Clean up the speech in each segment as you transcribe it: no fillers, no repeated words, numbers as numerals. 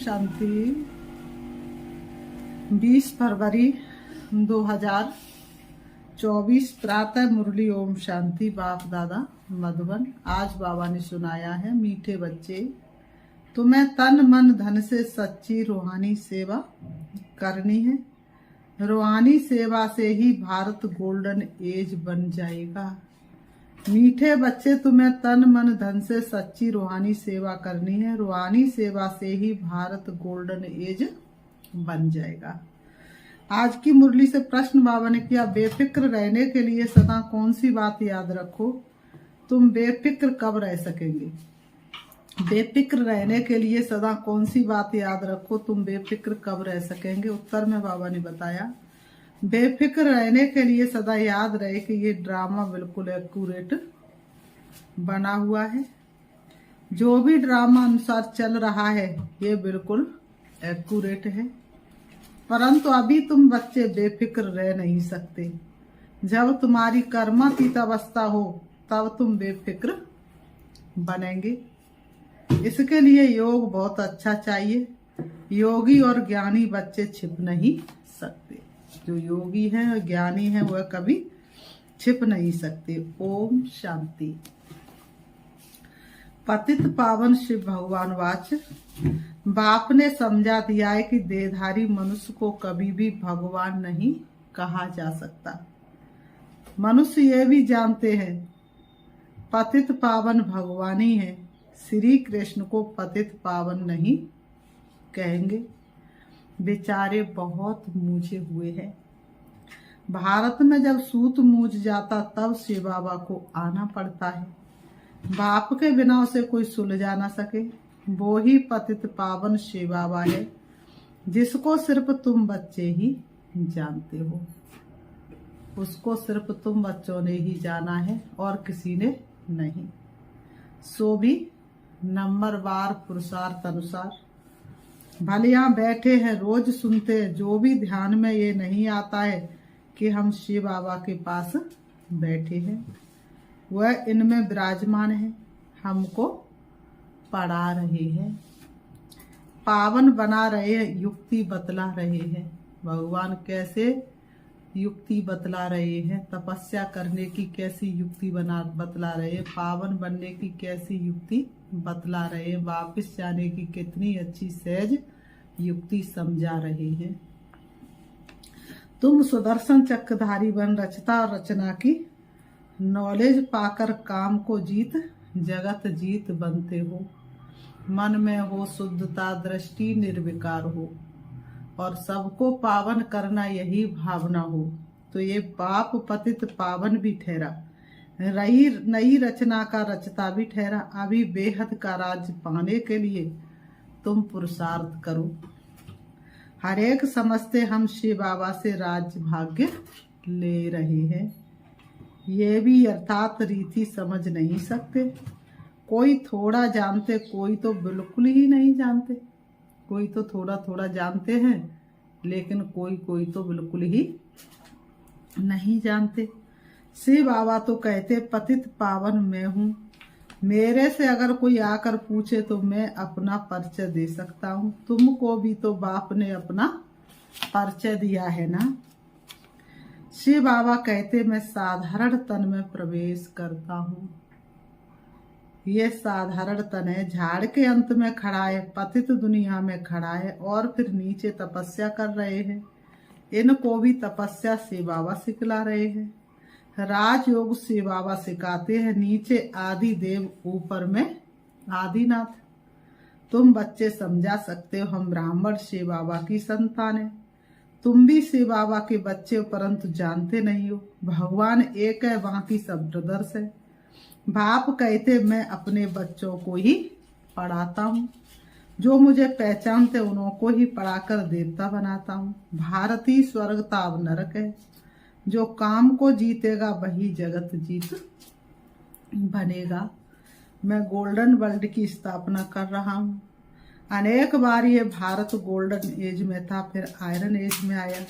शांति। 20 फरवरी 2024 प्रातः मुरली। ओम शांति। बाप दादा मधुबन। आज बाबा ने सुनाया है, मीठे बच्चे, तुम्हें तन मन धन से सच्ची रूहानी सेवा करनी है। रूहानी सेवा से ही भारत गोल्डन एज बन जाएगा। मीठे बच्चे, तुम्हें तन मन धन से सच्ची रूहानी सेवा करनी है। रूहानी सेवा से ही भारत गोल्डन एज बन जाएगा। आज की मुरली से प्रश्न बाबा ने किया, बेफिक्र रहने के लिए सदा कौन सी बात याद रखो? तुम बेफिक्र कब रह सकेंगे? बेफिक्र रहने के लिए सदा कौन सी बात याद रखो? तुम बेफिक्र कब रह सकेंगे? उत्तर में बाबा ने बताया, बेफिक्र रहने के लिए सदा याद रहे कि ये ड्रामा बिल्कुल एक्यूरेट बना हुआ है। जो भी ड्रामा अनुसार चल रहा है ये बिल्कुल एक्यूरेट है, परंतु अभी तुम बच्चे बेफिक्र रह नहीं सकते। जब तुम्हारी कर्मातीत अवस्था हो तब तुम बेफिक्र बनेंगे। इसके लिए योग बहुत अच्छा चाहिए। योगी और ज्ञानी बच्चे छिप नहीं सकते। जो योगी है और ज्ञानी है वह कभी छिप नहीं सकते। ओम शांति। पतित पावन शिव भगवान वाच। बाप ने समझा दिया है कि देहधारी मनुष्य को कभी भी भगवान नहीं कहा जा सकता। मनुष्य ये भी जानते हैं पतित पावन भगवान ही है। श्री कृष्ण को पतित पावन नहीं कहेंगे। बेचारे बहुत मूझे हुए हैं। भारत में जब सूत मूझ जाता तब शिव बाबा को आना पड़ता है। बाप के बिना उसे कोई सुलझा ना सके। वो ही पतित पावन शिव बाबा है जिसको सिर्फ तुम बच्चे ही जानते हो। उसको सिर्फ तुम बच्चों ने ही जाना है और किसी ने नहीं। सो भी नंबरवार पुरुषार्थ अनुसार भले यहाँ बैठे हैं, रोज सुनते हैं, जो भी ध्यान में ये नहीं आता है कि हम शिव बाबा के पास बैठे हैं, वह इनमें विराजमान है, हमको पढ़ा रहे हैं, पावन बना रहे हैं, युक्ति बतला रहे हैं। भगवान कैसे युक्ति बतला रहे हैं, तपस्या करने की कैसी युक्ति बतला रहे हैं, पावन बनने की कैसी युक्ति बतला रहे हैं, वापस जाने की कितनी अच्छी सहज युक्ति समझा रहे हैं। तुम सुदर्शन चक्रधारी बन रचता और रचना की नॉलेज पाकर काम को जीत जगत जीत बनते हो। मन में हो शुद्धता, दृष्टि निर्विकार हो और सबको पावन करना यही भावना हो तो ये बाप पतित पावन भी ठहरा, नई रचना का रचता भी ठहरा। अभी बेहद का राज पाने के लिए तुम पुरुषार्थ करो। हर एक समझते हम शिव बाबा से राज्य भाग्य ले रहे हैं। ये भी अर्थात रीति समझ नहीं सकते। कोई थोड़ा जानते, कोई तो बिल्कुल ही नहीं जानते। कोई तो थोड़ा थोड़ा जानते हैं लेकिन कोई तो बिल्कुल ही नहीं जानते। शिव बाबा तो कहते पतित पावन मैं हूँ। मेरे से अगर कोई आकर पूछे तो मैं अपना परिचय दे सकता हूँ। तुमको भी तो बाप ने अपना परिचय दिया है ना। शिव बाबा कहते मैं साधारण तन में प्रवेश करता हूँ। ये साधारण तन है, झाड़ के अंत में खड़ा है, पतित दुनिया में खड़ा है और फिर नीचे तपस्या कर रहे हैं। इनको भी तपस्या शिव बाबा सिखला रहे हैं। राजयोग शिव बाबा सिखाते हैं। नीचे आदि देव, ऊपर में आदिनाथ। तुम बच्चे समझा सकते हो हम ब्राह्मण शिव बाबा की संतान है। तुम भी शिव बाबा के बच्चे हो परंतु जानते नहीं हो। भगवान एक है, बाकी सब ब्रदर्स है। बाप कहते मैं अपने बच्चों को ही पढ़ाता हूँ। जो मुझे पहचानते उन्हों को ही पढ़ाकर देवता बनाता हूँ। भारतीय स्वर्ग ताब नरक है। जो काम को जीतेगा वही जगत जीत बनेगा। मैं गोल्डन वर्ल्ड की स्थापना कर रहा हूँ। अनेक बार ये भारत गोल्डन एज में था, फिर आयरन एज में आया।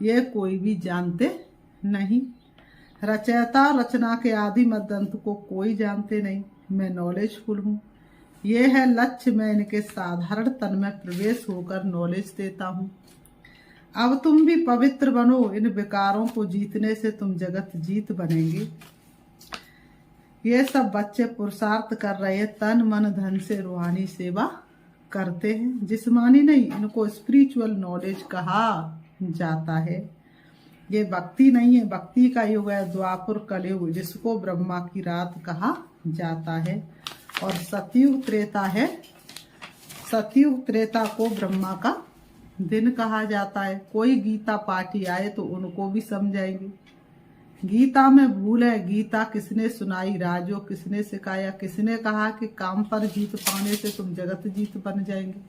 ये कोई भी जानते नहीं। रचयिता रचना के आदि मध्य अंत को कोई जानते नहीं। मैं नॉलेजफुल हूँ। ये है लक्ष्य, मैं इनके साधारण तन में प्रवेश होकर नॉलेज देता हूँ। अब तुम भी पवित्र बनो, इन विकारों को जीतने से तुम जगत जीत बनेंगे। ये सब बच्चे पुरुषार्थ कर रहे हैं, तन मन धन से रूहानी सेवा करते हैं। जिस्मानी नहीं, इनको स्पिरिचुअल नॉलेज कहा जाता है। ये भक्ति नहीं है, भक्ति का युग है द्वापर कलयुग, जिसको ब्रह्मा की रात कहा जाता है। और सतयुग त्रेता है, सतयुग त्रेता को ब्रह्मा का दिन कहा जाता है। कोई गीता पाठी आए तो उनको भी समझाएंगे। गीता में भूल है, गीता किसने सुनाई, राजो किसने सिखाया, किसने कहा कि काम पर जीत पाने से तुम जगत जीत बन जाएंगे।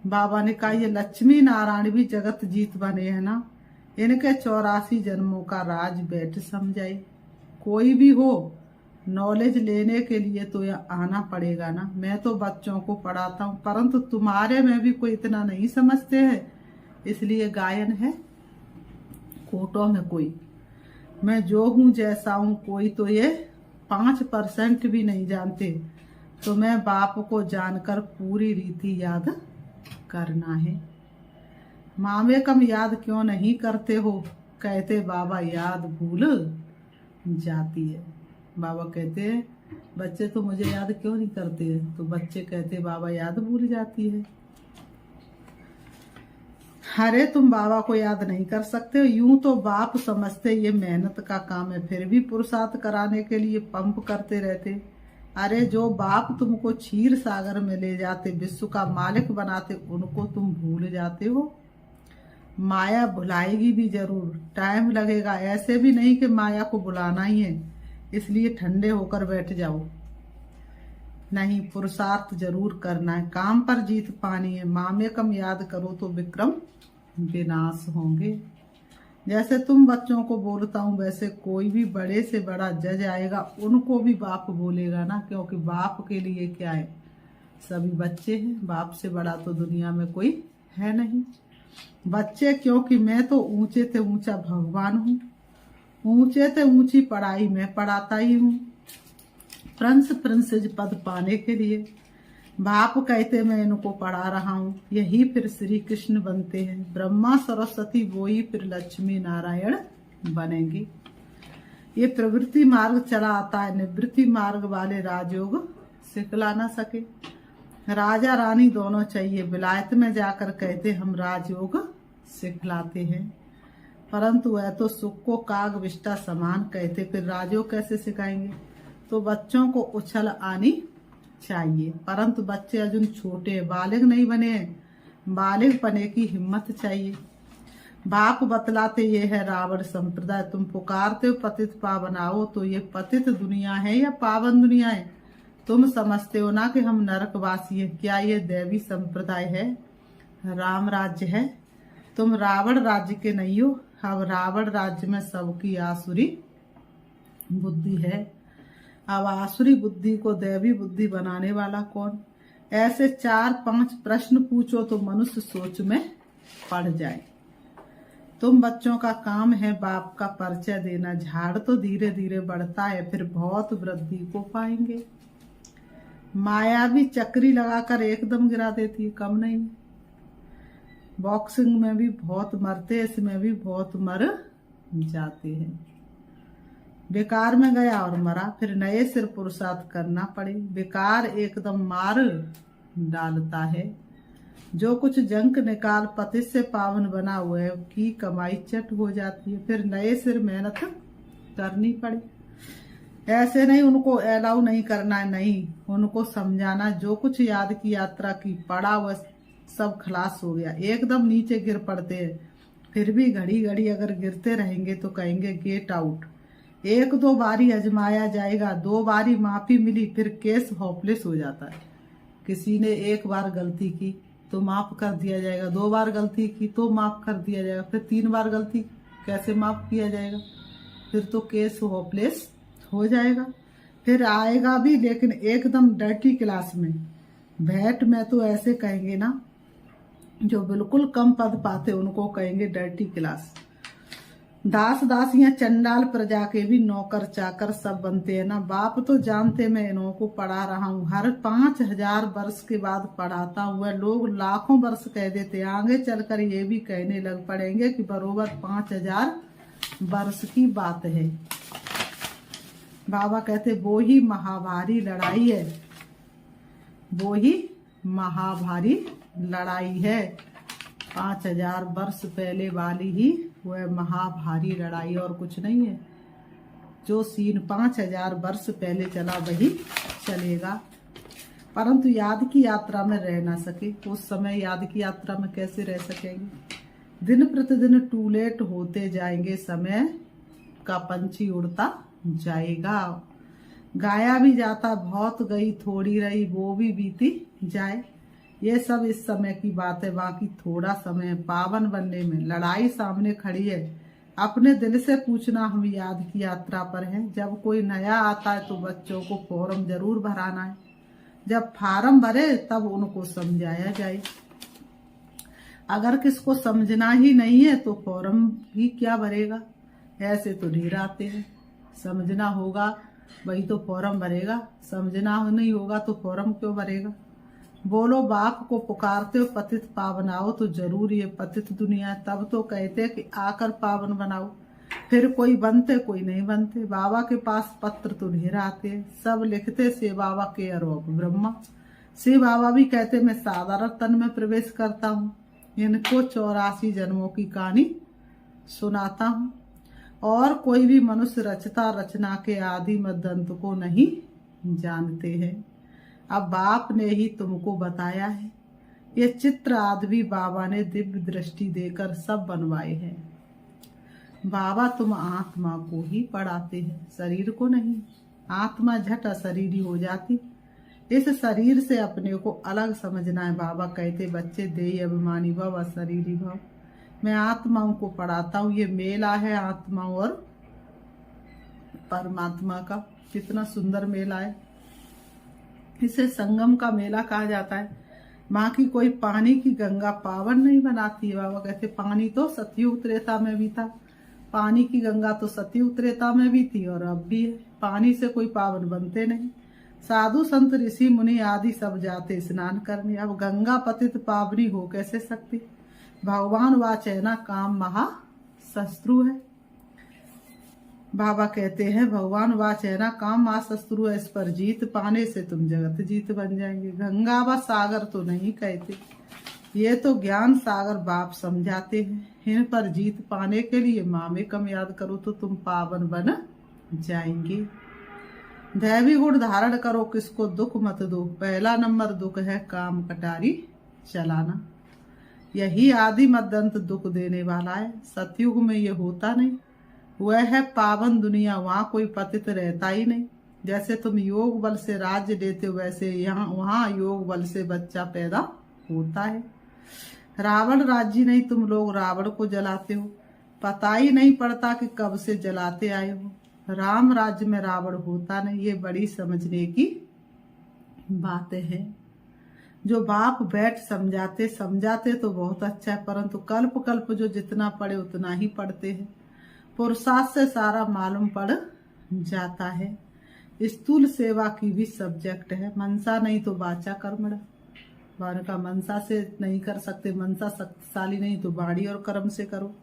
बाबा ने कहा ये लक्ष्मी नारायण भी जगत जीत बने हैं ना, इनके 84 जन्मों का राज बैठ समझाए। कोई भी हो, नॉलेज लेने के लिए तो यहाँ आना पड़ेगा ना। मैं तो बच्चों को पढ़ाता हूँ, परंतु तुम्हारे में भी कोई इतना नहीं समझते हैं, इसलिए गायन है कोटों में कोई। मैं जो हूँ जैसा हूँ, कोई तो ये 5% भी नहीं जानते। तो मैं बाप को जानकर पूरी रीति याद करना है। मामे कम याद क्यों नहीं करते हो, कहते बाबा याद भूल जाती है। बाबा कहते हैं बच्चे तो मुझे याद क्यों नहीं करते हैं, तो बच्चे कहते बाबा याद भूल जाती है। अरे तुम बाबा को याद नहीं कर सकते हो, यूं तो बाप समझते ये मेहनत का काम है, फिर भी पुरुषार्थ कराने के लिए पंप करते रहते। अरे जो बाप तुमको क्षीर सागर में ले जाते, विश्व का मालिक बनाते, उनको तुम भूल जाते हो। माया भुलाएगी भी जरूर, टाइम लगेगा। ऐसे भी नहीं कि माया को बुलाना ही है इसलिए ठंडे होकर बैठ जाओ, नहीं, पुरुषार्थ जरूर करना है, काम पर जीत पानी है। मामे कम याद करो तो विक्रम विनाश होंगे। जैसे तुम बच्चों को बोलता हूँ, वैसे कोई भी बड़े से बड़ा जज आएगा उनको भी बाप बोलेगा ना, क्योंकि बाप के लिए क्या है, सभी बच्चे हैं। बाप से बड़ा तो दुनिया में कोई है नहीं। बच्चे क्योंकि मैं तो ऊंचे से ऊंचा भगवान हूँ, ऊंचे से ऊंची पढ़ाई मैं पढ़ाता ही हूँ। प्रिंसेस पद पाने के लिए बाप कहते मैं इनको पढ़ा रहा हूँ, यही फिर श्री कृष्ण बनते हैं। ब्रह्मा सरस्वती वही फिर लक्ष्मी नारायण बनेंगे। ये प्रवृत्ति मार्ग चला आता है, निवृत्ति मार्ग वाले राजयोग सिखला ना सके। राजा रानी दोनों चाहिए, विलायत में जाकर कहते हम राजयोग सिखलाते हैं, परंतु वह तो सुख को काग विष्टा समान कहते, फिर राजयोग कैसे सिखाएंगे। तो बच्चों को उछल आनी चाहिए, परंतु बच्चे अजून छोटे बालिग नहीं बने हैं, बालिग बने की हिम्मत चाहिए। बाप बतलाते ये है रावण संप्रदाय, तुम पुकारते हो पतित पावन आओ, तो ये पतित दुनिया है या पावन दुनिया है। तुम समझते हो ना कि हम नरकवासी हैं, क्या ये दैवी संप्रदाय है, राम राज्य है। तुम रावण राज्य के नहीं हो। अब रावण राज्य में सबकी आसुरी बुद्धि है, अब आसुरी बुद्धि को दैवी बुद्धि बनाने वाला कौन। ऐसे 4-5 प्रश्न पूछो तो मनुष्य सोच में पड़ जाए। तुम बच्चों का काम है बाप का परिचय देना, झाड़ तो धीरे धीरे बढ़ता है, फिर बहुत वृद्धि को पाएंगे। माया भी चक्री लगाकर एकदम गिरा देती है, कम नहीं। बॉक्सिंग में भी बहुत मरते, इसमें भी बहुत मर जाते हैं। बेकार में गया और मरा, फिर नए सिर पुरुषार्थ करना पड़े। बेकार एकदम मार डालता है। जो कुछ जंक निकाल पति से पावन बना हुआ है की कमाई चट हो जाती है, फिर नए सिर मेहनत करनी पड़े। ऐसे नहीं उनको अलाउ नहीं करना है, नहीं, उनको समझाना। जो कुछ याद की यात्रा की पड़ा वह सब खलास हो गया, एकदम नीचे गिर पड़ते हैं। फिर भी घड़ी घड़ी अगर गिरते रहेंगे तो कहेंगे गेट आउट। 1-2 बारी आजमाया जाएगा, 2 बारी माफी मिली, फिर केस होपलेस हो जाता है। किसी ने 1 बार गलती की तो माफ कर दिया जाएगा, 2 बार गलती की तो माफ कर दिया जाएगा, फिर 3 बार गलती कैसे माफ किया जाएगा, फिर तो केस होपलेस हो जाएगा। फिर आएगा भी, लेकिन एकदम डर्टी क्लास में। भेंट में तो ऐसे कहेंगे ना, जो बिल्कुल कम पद पाते उनको कहेंगे डर्टी क्लास। दास दासियां चंडाल प्रजा के भी नौकर चाकर सब बनते हैं ना। बाप तो जानते मैं इन्हों को पढ़ा रहा हूँ, हर 5,000 वर्ष के बाद पढ़ाता हूँ। वह लोग लाखों वर्ष कह देते, आगे चलकर ये भी कहने लग पड़ेंगे कि बरोबर 5,000 वर्ष की बात है। बाबा कहते वो ही महाभारी लड़ाई है, वो ही महाभारी लड़ाई है। 5,000 वर्ष पहले वाली ही वह महाभारी लड़ाई, और कुछ नहीं है। जो सीन 5,000 वर्ष पहले चला वही चलेगा। परंतु याद की यात्रा में रह ना सके, उस समय याद की यात्रा में कैसे रह सकेंगे। दिन प्रतिदिन टूलेट होते जाएंगे, समय का पंछी उड़ता जाएगा। गाया भी जाता बहुत गई थोड़ी रही, वो भी बीती जाए। ये सब इस समय की बात है, बाकी थोड़ा समय पावन बनने में। लड़ाई सामने खड़ी है, अपने दिल से पूछना हम याद की यात्रा पर हैं। जब कोई नया आता है तो बच्चों को फॉर्म जरूर भराना है, जब फार्म भरे तब उनको समझाया जाए। अगर किसको समझना ही नहीं है तो फॉर्म ही क्या भरेगा। ऐसे तो ढेर आते हैं, समझना होगा वही तो फॉर्म भरेगा, समझना नहीं होगा तो फॉर्म क्यों भरेगा। बोलो बाप को पुकारते हो पतित पावन आओ, तो जरूर ये पतित दुनिया है। तब तो कहते कि आकर पावन बनाओ, फिर कोई बनते कोई नहीं बनते। बाबा के पास पत्र तो ढेर आते हैं, सब लिखते से बाबा के अरोग ब्रह्मा। से बाबा भी कहते मैं साधारण तन में प्रवेश करता हूँ, इनको 84 जन्मों की कहानी सुनाता हूँ। और कोई भी मनुष्य रचता रचना के आदि मद्दंत को नहीं जानते हैं। अब बाप ने ही तुमको बताया है, ये चित्र आदि भी बाबा ने दिव्य दृष्टि देकर सब बनवाए हैं। बाबा तुम आत्मा को ही पढ़ाते हैं, शरीर को नहीं। आत्मा झट अशरीरी हो जाती, इस शरीर से अपने को अलग समझना है। बाबा कहते बच्चे देह अभिमानी भव अशरीरी भव। मैं आत्माओं को पढ़ाता हूँ, ये मेला है आत्माओं और परमात्मा का। कितना सुंदर मेला है, इसे संगम का मेला कहा जाता है। माँ की कोई पानी की गंगा पावन नहीं बनाती है। बाबा कहते पानी तो सतयुग त्रेता में भी था, पानी की गंगा तो सतयुग त्रेता में भी थी और अब भी है। पानी से कोई पावन बनते नहीं। साधु संत ऋषि मुनि आदि सब जाते स्नान करने, अब गंगा पतित पावनी हो कैसे सकती। भगवान वाच है ना, काम महा शत्रु है। बाबा कहते हैं भगवान वाच है ना, काम महा शत्रु है, इस पर जीत पाने से तुम जगत जीत बन जाएंगे। गंगा व सागर तो नहीं कहते, ये तो ज्ञान सागर बाप समझाते हैं। इन पर जीत पाने के लिए माँ में कम याद करो तो तुम पावन बन जाएंगे। दैवी गुण धारण करो, किसको दुख मत दो। पहला नंबर दुख है काम कटारी चलाना, यही आदि मद्दंत दुख देने वाला है। सतयुग में ये होता नहीं, वह है पावन दुनिया, वहाँ कोई पतित रहता ही नहीं। जैसे तुम योग बल से राज्य देते हो, वैसे यहाँ वहाँ योग बल से बच्चा पैदा होता है। रावण राज्य नहीं, तुम लोग रावण को जलाते हो, पता ही नहीं पड़ता कि कब से जलाते आए हो। राम राज्य में रावण होता नहीं, ये बड़ी समझने की बातें हैं। जो बाप बैठ समझाते तो बहुत अच्छा है, परंतु कल्प कल्प जो जितना पढ़े उतना ही पढ़ते हैं। पुरुषार्थ से सारा मालूम पड़ जाता है। स्थूल सेवा की भी सब्जेक्ट है, मनसा नहीं तो वाचा कर्मणा। वाण का मनसा से नहीं कर सकते, मनसा शक्तिशाली नहीं तो वाणी और कर्म से करो।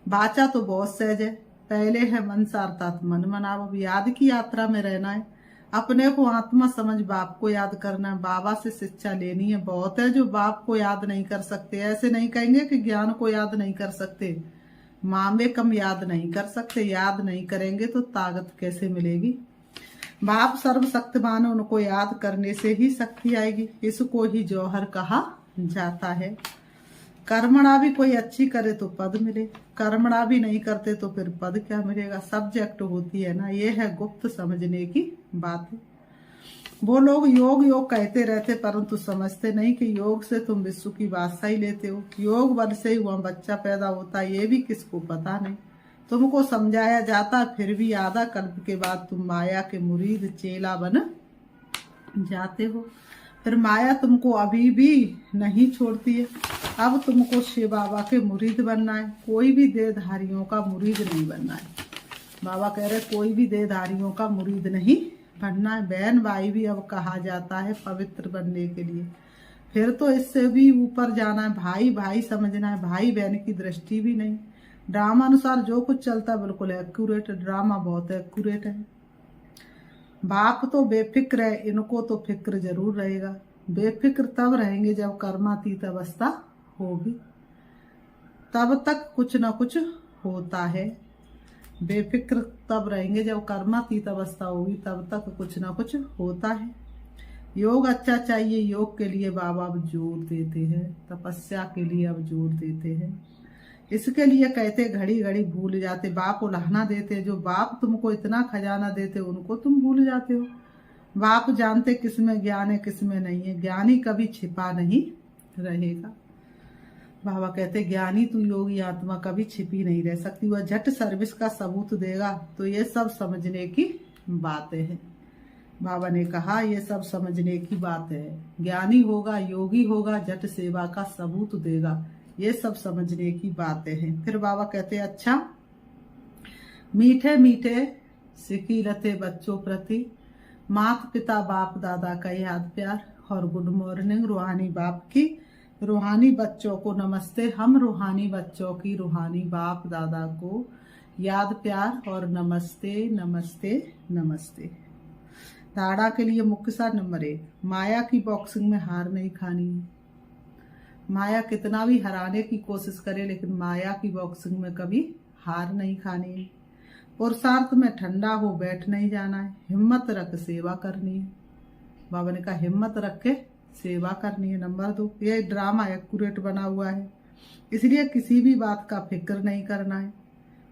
वाचा तो बहुत सहज है, पहले है मनसा अर्थात मन मनाओ। याद की यात्रा में रहना है, अपने को आत्मा समझ बाप को याद करना है, बाबा से शिक्षा लेनी है। बहुत है जो बाप को याद नहीं कर सकते, ऐसे नहीं कहेंगे कि ज्ञान को याद नहीं कर सकते, माँ में कम याद नहीं कर सकते। याद नहीं करेंगे तो ताकत कैसे मिलेगी। बाप सर्वशक्तिमान, उनको याद करने से ही शक्ति आएगी। इसको ही जौहर कहा जाता है। कर्मणा भी कोई अच्छी करे तो पद मिले, कर्मणा भी नहीं करते तो फिर पद क्या मिलेगा। सब्जेक्ट होती है ना, ये है गुप्त समझने की बात है। वो लोग योग योग कहते रहते परंतु समझते नहीं कि योग से तुम विश्व की बादशाही लेते हो। योग बल से ही वहाँ बच्चा पैदा होता है, ये भी किसको पता नहीं। तुमको समझाया जाता, फिर भी आधा कल्प के बाद तुम माया के मुरीद चेला बन जाते हो। फिर माया तुमको अभी भी नहीं छोड़ती है। अब तुमको शिव बाबा के मुरीद बनना है, कोई भी देहधारियों का मुरीद नहीं बनना है। बाबा कह रहे कोई भी देहधारियों का मुरीद नहीं बनना है। बहन भाई भी अब कहा जाता है पवित्र बनने के लिए। फिर तो इससे भी ऊपर जाना है, भाई भाई समझना है, भाई बहन की दृष्टि भी नहीं। ड्रामा अनुसार जो कुछ चलता है बिल्कुल एक्यूरेट, ड्रामा बहुत एक्यूरेट है। बाप तो बेफिक्र है, इनको तो फिक्र जरूर रहेगा। बेफिक्र तब रहेंगे जब कर्मातीत अवस्था होगी, तब तक कुछ ना कुछ होता है। बेफिक्र तब रहेंगे जब कर्मातीत अवस्था होगी, तब तक कुछ ना कुछ होता है। योग अच्छा चाहिए, योग के लिए बाबा अब जोर देते हैं, तपस्या के लिए अब जोर देते हैं। इसके लिए कहते घड़ी घड़ी भूल जाते, बाप उलाहना देते। जो बाप तुमको इतना खजाना देते उनको तुम भूल जाते हो। बाप जानते किसमें ज्ञान है किसमें नहीं है। ज्ञानी कभी छिपा नहीं रहेगा। बाबा कहते ज्ञानी तू योगी आत्मा कभी छिपी नहीं रह सकती, वह झट सर्विस का सबूत देगा। तो ये सब समझने की बातें हैं। बाबा ने कहा ये सब समझने की बात है। ज्ञानी होगा, योगी होगा, झट सेवा का सबूत देगा, ये सब समझने की बातें हैं। फिर बाबा कहते अच्छा, मीठे मीठे सिकी रते बच्चों प्रति माता पिता बाप दादा का याद प्यार और गुड मॉर्निंग रूहानी बाप की, रूहानी बच्चों को नमस्ते। हम रूहानी बच्चों की रूहानी बाप दादा को याद प्यार और नमस्ते नमस्ते नमस्ते। धारणा के लिए मुख्य सार नंबर 1, माया की बॉक्सिंग में हार नहीं खानी है। माया कितना भी हराने की कोशिश करे, लेकिन माया की बॉक्सिंग में कभी हार नहीं खानी है। पुरुषार्थ में ठंडा हो बैठ नहीं जाना है। हिम्मत रख सेवा करनी है। बाबा ने कहा हिम्मत रख के सेवा करनी है। नंबर 2, ये ड्रामा एक्यूरेट बना हुआ है, इसलिए किसी भी बात का फिक्र नहीं करना है।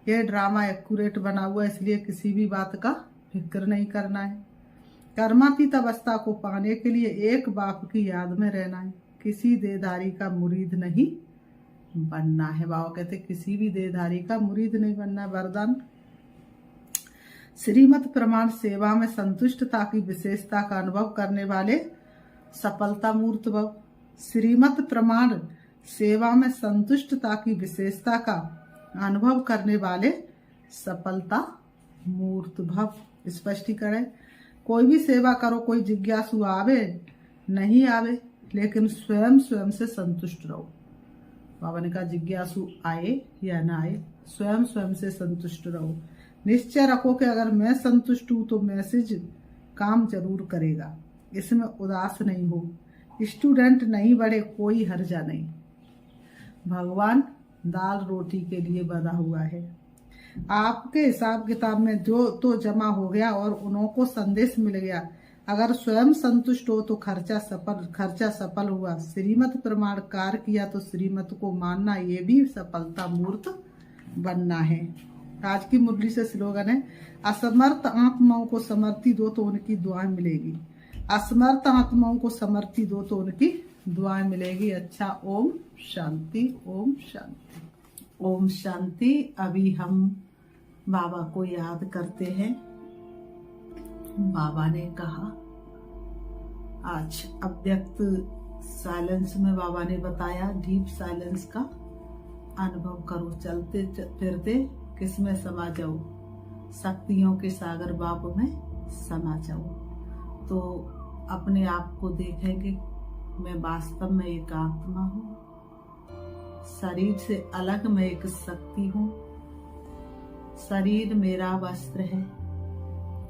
ये ड्रामा एक्यूरेट बना हुआ है, इसलिए किसी भी बात का फिक्र नहीं करना है। कर्मातीत अवस्था को पाने के लिए एक बाप की याद में रहना है। किसी देहधारी का मुरीद नहीं बनना है। बाबा कहते किसी भी देहधारी का मुरीद नहीं बनना है। वरदान, श्रीमत प्रमाण सेवा में संतुष्टता की विशेषता का अनुभव करने वाले सफलता मूर्त भव। श्रीमत प्रमाण सेवा में संतुष्टता की विशेषता का अनुभव करने वाले सफलता मूर्त भव। स्पष्टीकरण, कोई भी सेवा करो, कोई जिज्ञासु आवे नहीं आवे, लेकिन स्वयं स्वयं से संतुष्ट रहो। बाबा ने कहा जिज्ञासु आए या ना आए, स्वयं स्वयं से संतुष्ट रहो। निश्चय रखो कि अगर मैं संतुष्ट हूं तो मैसेज काम जरूर करेगा, इसमें उदास नहीं हो। स्टूडेंट नहीं बढ़े कोई हर्जा नहीं। भगवान दाल रोटी के लिए बधा हुआ है। आपके हिसाब किताब में जो तो जमा हो गया और उन्हों को संदेश मिल गया। अगर स्वयं संतुष्ट हो तो खर्चा सफल हुआ। श्रीमत प्रमाण कार्य किया तो श्रीमत को मानना, ये भी सफलता मूर्त बनना है। आज की मुरली से स्लोगन है, असमर्थ आत्माओं को समर्थी दो तो उनकी दुआएं मिलेगी। असमर्थ आत्माओं को समर्थी दो तो उनकी दुआएं मिलेगी। अच्छा, ओम शांति, ओम शांति, ओम शांति। अभी हम बाबा को याद करते हैं। बाबा ने कहा आज अव्यक्त साइलेंस में बाबा ने बताया डीप साइलेंस का अनुभव करो। चलते फिरते किसमें समा जाओ, शक्तियों के सागर बाप में समा जाओ। तो अपने आप को देखेंगे मैं वास्तव में एक आत्मा हूँ, शरीर से अलग मैं एक शक्ति हूँ। शरीर मेरा वस्त्र है,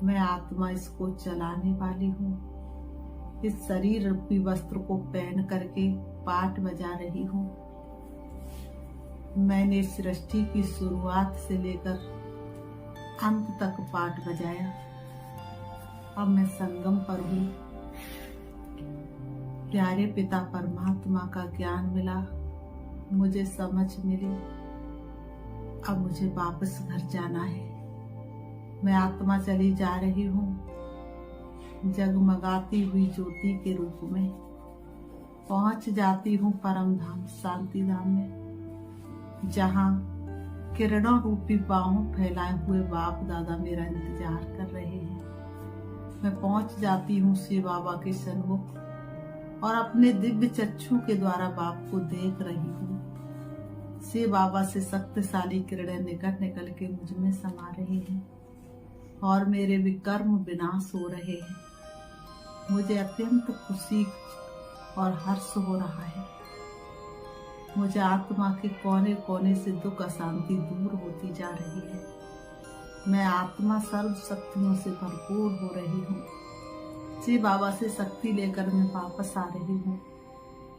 मैं आत्मा इसको चलाने वाली हूँ। इस शरीर रूपी वस्त्र को पहन करके पाठ बजा रही हूँ। मैंने सृष्टि की शुरुआत से लेकर अंत तक पाठ बजाया। अब मैं संगम पर हूँ। प्यारे पिता परमात्मा का ज्ञान मिला, मुझे समझ मिली। अब मुझे वापस घर जाना है। मैं आत्मा चली जा रही हूँ जगमगाती हुई ज्योति के रूप में। पहुंच जाती हूँ परम धाम शांति धाम में, जहाँ किरणों रूपी बाहों फैलाए हुए बाप दादा मेरा इंतजार कर रहे हैं। मैं पहुंच जाती हूँ शिव बाबा के सन्मुख, और अपने दिव्य चक्षु के द्वारा बाप को देख रही हूँ। शिव बाबा से शक्तिशाली किरणें निकल निकल के मुझ में समा रही हैं और मेरे विकर्म विनाश हो रहे हैं। मुझे अत्यंत खुशी और हर्ष हो रहा है। मुझे आत्मा के कोने कोने से दुख अशांति दूर होती जा रही है। मैं आत्मा सर्व शक्तियों से भरपूर हो रही हूँ। शिव बाबा से शक्ति लेकर मैं वापस आ रही हूँ।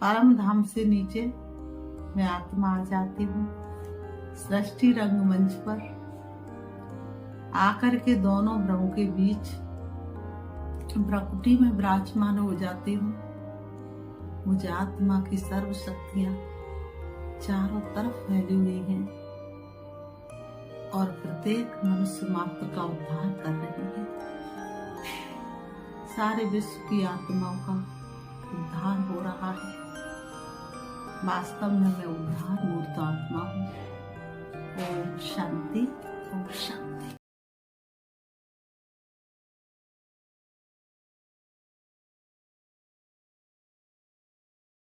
परम धाम से नीचे मैं आत्मा आ जाती हूँ। सृष्टि रंगमंच पर आकर के दोनों ब्रह्मों के बीच प्रकृति में विराजमान हो जाती हूँ। मुझे आत्मा की सर्व शक्तियां चारों तरफ फैली हुई हैं और प्रत्येक मनुष्य मात्र का उद्धार कर रही है। सारे विश्व की आत्माओं का उद्धार हो रहा है। वास्तव में मैं उद्धार मूर्त आत्मा हूँ। ओम शांति, ओम शांति।